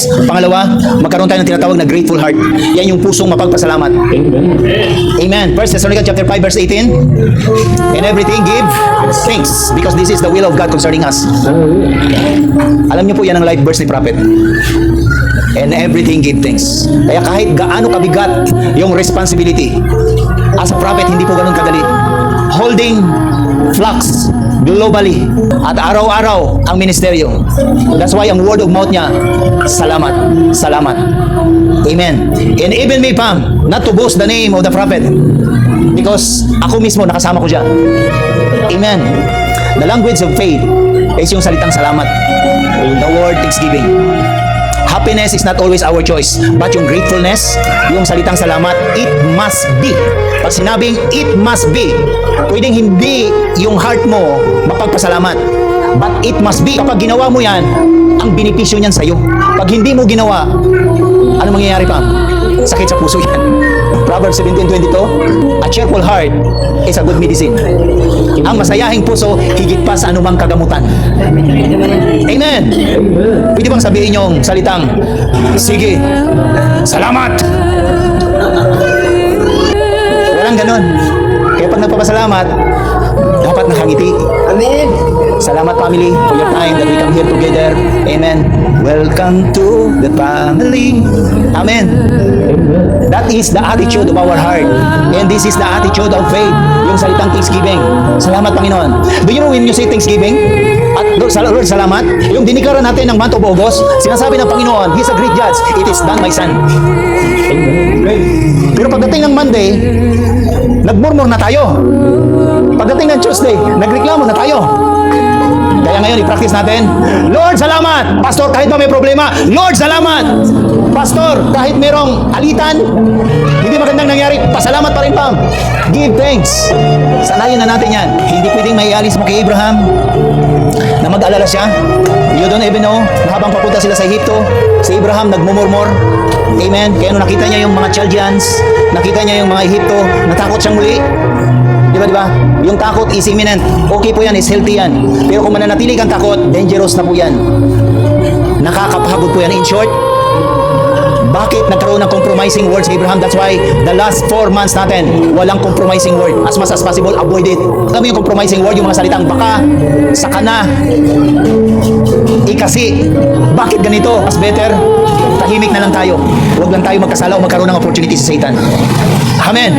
Pangalawa, magkaroon tayo ng tinatawag na grateful heart. Yan yung pusong mapagpasalamat. Amen. 1 Thessalonians chapter 5 verse 18. In everything give thanks because this is the will of God concerning us. Alam niyo po yan ang life verse ni Prophet. In everything give thanks. Kaya kahit gaano kabigat yung responsibility, as a prophet, hindi po ganun kadali. Holding flocks globally at araw-araw ang ministeryo. That's why ang word of mouth niya, salamat, salamat. Amen. And even me, Pam, not to boast the name of the prophet because ako mismo nakasama ko siya. Amen. The language of faith is yung salitang salamat. The word thanksgiving. Happiness is not always our choice, but yung gratefulness, yung salitang salamat, it must be. Pag sinabing it must be, pwedeng hindi yung heart mo mapagpasalamat, but it must be. Kapag ginawa mo yan, ang benepisyo niyan sa'yo. Pag hindi mo ginawa, ano mangyayari pa? Sakit sa puso yan. Proverbs 17:22, a cheerful heart is a good medicine. Ang masayahing puso, higit pa sa anumang kagamutan. Amen. Pwede bang sabihin yung salitang, sige, salamat. Walang ganun. Kaya pag nagpapasalamat, dapat nakangiti. Amen. Salamat family for your time that we come here together. Amen. Welcome to the family. Amen. That is the attitude of our heart. And this is the attitude of faith. Yung salitang thanksgiving. Salamat Panginoon. Do you know when you say thanksgiving? At Lord, salamat. Yung diniklara natin ng month of August, sinasabi ng Panginoon, He's a great judge. It is done, my son. Pero pagdating ng Monday, nagmurmur na tayo. Pagdating ng Tuesday, nagreklamo na tayo. Kaya ngayon, i-practice natin. Lord, salamat! Pastor, kahit ba may problema, Lord, salamat! Pastor, kahit merong alitan, hindi magandang nangyari, pasalamat pa rin, Pam. Give thanks. Sanayin na natin yan. Hindi pwedeng maialis mo kay Abraham na mag-alala siya. You don't even know na habang papunta sila sa Egypto, si Abraham nagmumurmur. Amen. Kaya nung nakita niya yung mga Chaldeans, nakita niya yung mga Egypto, natakot siyang muli. Diba? Yung takot is imminent. Okay po yan, is healthy yan. Pero kung mananatili kang takot, dangerous na po yan. Nakakapagod po yan. In short, bakit nagkaroon ng compromising words kay Abraham? That's why the last 4 months natin, walang compromising word. As much as possible, avoid it. Alam mo yung compromising word, yung mga salitang baka, sakana, ikasi. Bakit ganito? Mas better, tahimik na lang tayo. Huwag lang tayo magkasala o magkaroon ng opportunity sa Satan. Amen.